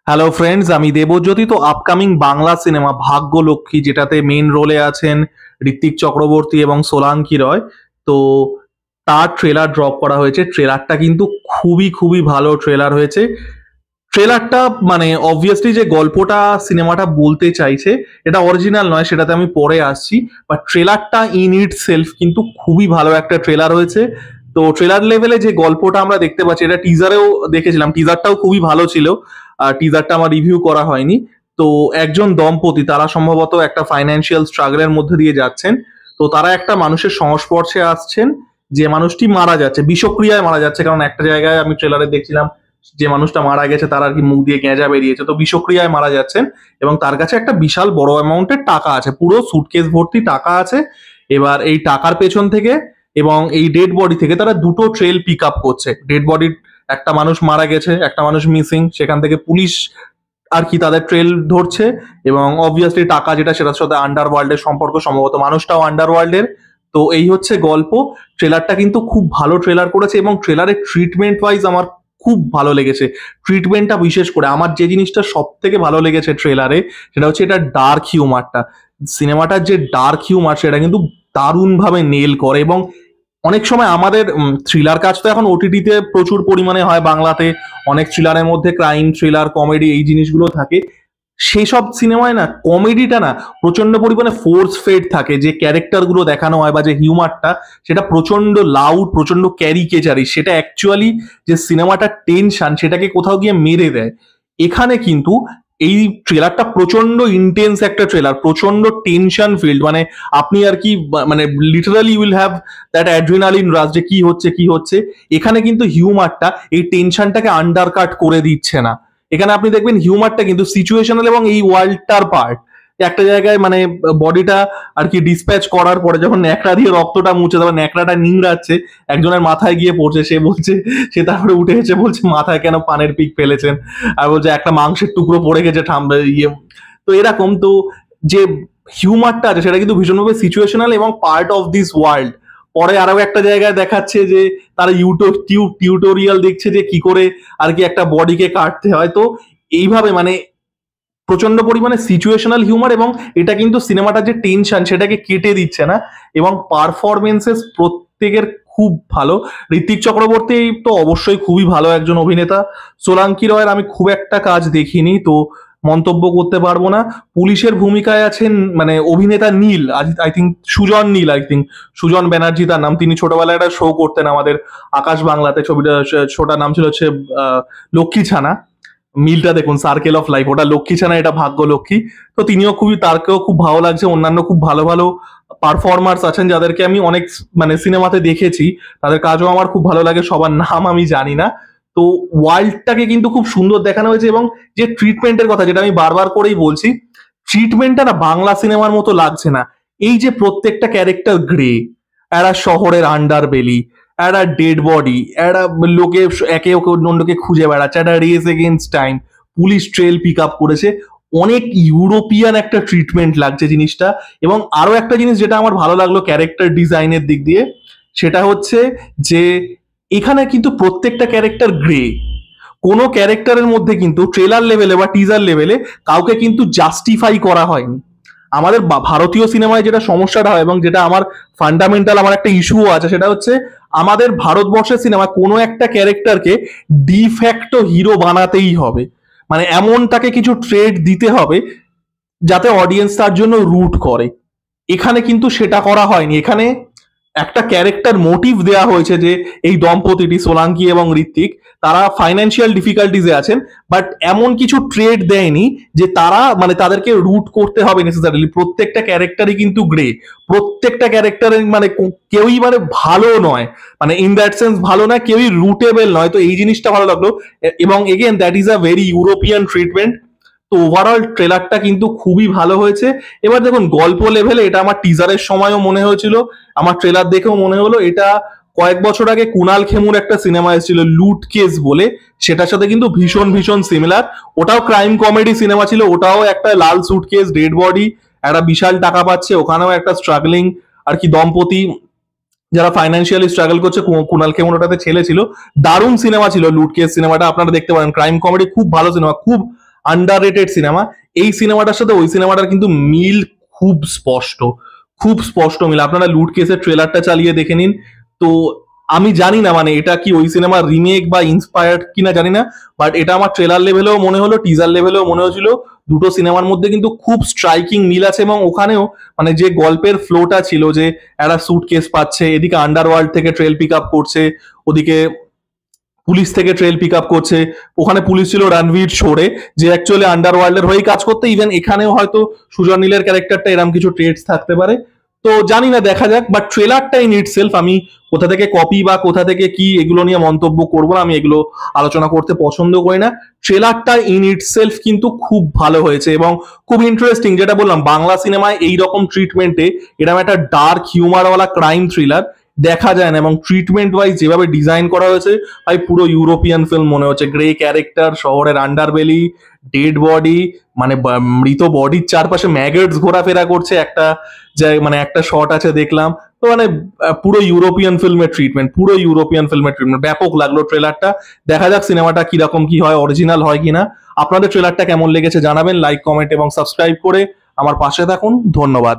Hello friends, আমি দেবজ্যোতি। তো upcoming Bangla cinema Bhagyalakshmi, যেটাতে মেন রোলে আছেন ঋত্বিক চক্রবর্তী এবং সোলাঙ্কি রয়, তো তার ট্রেলার ড্রপ করা হয়েছে। ট্রেলারটা কিন্তু খুবই খুবই ভালো ট্রেলার হয়েছে। ট্রেলারটা মানে অবভিয়াসলি যে গল্পটা সিনেমাটা বলতে চাইছে এটা অরিজিনাল নয়, সেটাতে আমি পরে আসছি। বাট ট্রেলারটা ইন ইট সেলফ কিন্তু খুবই ভালো একটা ট্রেলার হয়েছে। তো ট্রেলার লেভেলে যে গল্পটা আমরা দেখতে পাচ্ছি, এটা টিজারেও দেখেছিলাম, টিজারটাও খুবই ভালো ছিল। আর টিজারটা আমার রিভিউ করা হয়নি। তো একজন দম্পতি, তারা সম্ভবত একটা ফাইন্যান্সিয়াল স্ট্রাগলের মধ্যে দিয়ে যাচ্ছেন। তো তারা একটা মানুষের সংস্পর্শে আসছেন, যে মানুষটি মারা যাচ্ছে, বিষক্রিয়ায় মারা যাচ্ছে। কারণ একটা জায়গায় আমি ট্রেলারে দেখছিলাম যে মানুষটা মারা গেছে, তার আর কি মুখ দিয়ে গেঁজা বেরিয়েছে, তো বিষক্রিয়ায় মারা যাচ্ছেন। এবং তার কাছে একটা বিশাল বড় অ্যামাউন্টের টাকা আছে, পুরো সুটকেস ভর্তি টাকা আছে। এবার এই টাকার পেছন থেকে এবং এই ডেড বডি থেকে তারা দুটো ট্রেল পিক আপ করছে। ডেড বডির একটা মানুষ মারা গেছে, একটা মানুষ মিসিং, সেখান থেকে পুলিশ আর কি তাদের ট্রেল ধরছে। এবং অবভিয়াসলি টাকা যেটা, সেটার সাথে আন্ডারওয়ার্ল্ডের সম্পর্ক, সম্ভবত মানুষটাও আন্ডারওয়ার্ল্ডের। তো এই হচ্ছে গল্প। ট্রেলারটা কিন্তু খুব ভালো ট্রেলার করেছে, এবং ট্রেলারের ট্রিটমেন্ট ওয়াইজ আমার খুব ভালো লেগেছে। ট্রিটমেন্টটা বিশেষ করে আমার যে জিনিসটা সব থেকে ভালো লেগেছে ট্রেলারে, সেটা হচ্ছে এটা ডার্ক হিউমারটা। সিনেমাটার যে ডার্ক হিউমার, সেটা কিন্তু দারুণভাবে নেল করে। এবং অনেক সময় আমাদের থ্রিলার কাজ তো এখন ওটিটিতে প্রচুর পরিমাণে হয় বাংলাতে। অনেক থ্রিলারের মধ্যে ক্রাইম থ্রিলার, কমেডি, এই জিনিসগুলো থাকে। সেই সব সিনেমায় না কমেডিটা না প্রচন্ড পরিমাণে ফোর্স ফেড থাকে, যে ক্যারেক্টার গুলো দেখানো হয় বা যে হিউমারটা, সেটা প্রচন্ড লাউড, প্রচন্ড ক্যারিকেচারি। সেটা অ্যাকচুয়ালি যে সিনেমাটার টেনশন, সেটাকে কোথাও গিয়ে মেরে দেয়। এখানে কিন্তু এই ট্রেলারটা প্রচন্ড ইন্টেন্স একটা ট্রেলার, প্রচন্ড টেনশন ফিল্ড। মানে আপনি আর কি মানে literally will have that adrenaline rush, যে কি হচ্ছে কি হচ্ছে। এখানে কিন্তু হিউমারটা এই টেনশনটাকে আন্ডারকাট করে দিচ্ছে না। এখানে আপনি দেখবেন হিউমারটা কিন্তু সিচুয়েশনাল এবং এই ওয়ার্ল্ডটার পার্ট। একটা জায়গায় মানে বডিটা আর কি ডিসপ্যাচ করার পরে যখন ন্যাকড়া দিয়ে রক্তটা মুছে, তারপর ন্যাকড়াটা নিংড়াচ্ছে, একজনের মাথায় গিয়ে পড়ছে, সে বলছে, সে তারপরে উঠে এসে বলছে মাথায় কেন পানের পিক ফেলেছেন, আর বলছে একটা মাংসের টুকরো পড়ে গেছে ঠাম্বে ইয়ে। তো এরকম তো যে হিউমারটা আছে, সেটা কিন্তু ভীষণভাবে সিচুয়েশনাল এবং পার্ট অফ দিস ওয়ার্ল্ড। পরে আরো একটা জায়গায় দেখাচ্ছে যে তারা টিউটোরিয়াল দেখছে যে কি করে আর কি একটা বডিকে কাটতে হয়। তো এইভাবে মানে প্রচন্ড পরিমাণে সিচুয়েশনাল হিউমার, এবং এটা কিন্তু সিনেমাটার যে টেনশন সেটাকে কেটে দিচ্ছে না। এবং পারফরমেন্সেস প্রত্যেকের খুব ভালো। ঋত্বিক চক্রবর্তী তো অবশ্যই খুবই ভালো একজন অভিনেতা। সোলাঙ্কি রয়ের আমি খুব একটা কাজ দেখিনি, তো মন্তব্য করতে পারবো না। পুলিশের ভূমিকায় আছেন মানে অভিনেতা Neel, I think Sujan Neel, I think Sujan Banerjee তার নাম। তিনি ছোটবেলায় একটা শো করতেন আমাদের আকাশ বাংলাতে, ছবিটা শোটার নাম ছিল হচ্ছে লক্ষ্মী ছানা। মিলটা দেখুন, সার্কেল অফ লাইফ, ওটা লক্ষ্মী ছানা, এটা ভাগ্যলক্ষ্মী। তো তিনিও খুবই, তারকেও খুব ভালো লাগছে। অন্যান্য খুব ভালো ভালো পারফর্মার্স আছেন যাদেরকে আমি অনেক মানে সিনেমাতে দেখেছি, তাদের কাজও আমার খুব ভালো লাগে। সবার নাম আমি জানি না। তো ওয়ার্ল্ডটাকে কিন্তু খুব সুন্দর দেখানো হয়েছে। এবং যে ট্রিটমেন্টের কথা, যেটা আমি বারবার করেই বলছি, ট্রিটমেন্টটা না বাংলা সিনেমার মতো লাগছে না। এই যে প্রত্যেকটা ক্যারেক্টার গ্রে, এরা শহরের আন্ডারবেলি, একটা ডেড বডি, একটা লোকে একে অন্যকে খুঁজে বেড়াচ্ছে, একটা race against time, police trail pick up করেছে। অনেক ইউরোপিয়ান একটা ট্রিটমেন্ট লাগছে জিনিসটা। এবং আরো একটা জিনিস যেটা আমার ভালো লাগলো ক্যারেক্টার ডিজাইনের দিক দিয়ে, সেটা হচ্ছে যে এখানে কিন্তু প্রত্যেকটা ক্যারেক্টার গ্রে। কোনো ক্যারেক্টারের মধ্যে কিন্তু ট্রেলার লেভেলে বা টিজার লেভেলে কাউকে কিন্তু জাস্টিফাই করা হয়নি। আমাদের ভারতীয় সিনেমায় যেটা সমস্যাটা হয়, এবং যেটা আমার ফান্ডামেন্টাল আমার একটা ইস্যুও আছে, সেটা হচ্ছে আমাদের ভারতবর্ষের সিনেমা কোনো একটা ক্যারেক্টারকে ডিফ্যাক্টো হিরো বানাতেই হবে। মানে এমন তাকে কিছু ট্রেড দিতে হবে যাতে অডিয়েন্স তার জন্য রুট করে। এখানে কিন্তু সেটা করা হয়নি। এখানে একটা ক্যারেক্টার মোটিভ দেয়া হয়েছে যে এই দম্পতিটি সোলাঙ্কি এবং ঋত্বিক, তারা ফাইন্যান্সিয়াল ডিফিকাল্টিজে আছেন, বাট এমন কিছু ট্রেড দেয়নি যে তারা মানে তাদেরকে রুট করতে হবে নেসেসারিলি। প্রত্যেকটা ক্যারেক্টারই কিন্তু গ্রে। প্রত্যেকটা ক্যারেক্টারের মানে কেউই মানে ভালো নয়, মানে ইন দ্যাট সেন্স ভালো নয়, কেউই রুটেবল নয়। তো এই জিনিসটা ভালো লাগলো। এবং again that is a very European treatment. তো ওভারঅল ট্রেলারটা কিন্তু খুবই ভালো হয়েছে। এবার দেখুন গল্প লেভেলে, এটা আমার টিজারের সময়ও মনে হয়েছিল, আমার ট্রেলার দেখেও মনে হলো এটা কয়েক বছর আগে কুনাল খেমুর একটা সিনেমা এসেছিল লুট কেস বলে, সেটার সাথে কিন্তু ভীষণ ভীষণ সিমিলার। ওটাও ক্রাইম কমেডি সিনেমা ছিল, ওটাও একটা লাল সুটকেস, ডেড বডি, একটা বিশাল টাকা পাচ্ছে, ওখানেও একটা স্ট্রাগলিং আর কি দম্পতি যারা ফাইন্যান্সিয়ালি স্ট্রাগল করছে। কুনাল খেমুর ওটাতে ছেলে ছিল। দারুণ সিনেমা ছিল লুট কেস সিনেমাটা, আপনারা দেখতে পারেন। ক্রাইম কমেডি খুব ভালো সিনেমা, খুব আন্ডাররেটেড সিনেমা। এই সিনেমাটার সাথে ওই সিনেমাটার কিন্তু মিল খুব স্পষ্ট, খুব স্পষ্ট মিল। আপনারা লুট কেসের ট্রেলারটা চালিয়ে দেখে নিন। তো আমি জানি না মানে এটা কি ওই সিনেমার রিমেক বা ইন্সপায়ার্ড কিনা জানি না, বাট এটা আমার ট্রেলার লেভেলেও মনে হলো, টিজার লেভেলেও মনে হচ্ছিল দুটো সিনেমার মধ্যে কিন্তু খুব স্ট্রাইকিং মিল আছে। এবং ওখানেও মানে যে গল্পের ফ্লোটা ছিল, যে একটা সুটকেস পাচ্ছে, এদিকে আন্ডারওয়ার্ল্ড থেকে ট্রেল পিক আপ করছে, ওদিকে পুলিশ থেকে ট্রেল পিক আপ করছে, ওখানে পুলিশ ছিল রণবীর ছোড়ে, যে অ্যাকচুয়ালি আন্ডারওয়ার্ল্ডের হয়েই কাজ করতে। ইভেন এখানেও হয়তো সুজন নীলের ক্যারেক্টারটা এরকম কিছু ট্রেটস থাকতে পারে। তো জানি না, দেখা যাক। বাট ট্রেলারটা ইন ইটসেলফ, আমি কোথা থেকে কপি বা কোথা থেকে কি এগুলো নিয়ে মন্তব্য করবো না, আমি এগুলো আলোচনা করতে পছন্দ করি না। ট্রেলারটা ইন ইটসেলফ কিন্তু খুব ভালো হয়েছে এবং খুব ইন্টারেস্টিং। যেটা বললাম, বাংলা সিনেমায় এইরকম ট্রিটমেন্টে এরকম একটা ডার্ক হিউমারওয়ালা ক্রাইম থ্রিলার দেখা যায় না। এবং ট্রিটমেন্ট ওয়াইজ যেভাবে ডিজাইন করা হয়েছে, ভাই পুরো ইউরোপিয়ান ফিল্ম মনে হচ্ছে। গ্রে ক্যারেক্টার, শহরের আন্ডারবেলি, ডেড বডি, মানে মৃত বডির চারপাশে ম্যাগটস ঘোরাফেরা করছে, একটা মানে একটা শট আছে দেখলাম। তো মানে পুরো ইউরোপিয়ান ফিল্মের ট্রিটমেন্ট, পুরো ইউরোপিয়ান ফিল্মের ট্রিটমেন্ট, ব্যাপক লাগলো ট্রেলারটা। দেখা যাক সিনেমাটা কিরকম কি হয়, অরিজিনাল হয় কিনা। আপনাদের ট্রেলারটা কেমন লেগেছে জানাবেন, লাইক, কমেন্ট এবং সাবস্ক্রাইব করে আমার পাশে থাকুন। ধন্যবাদ।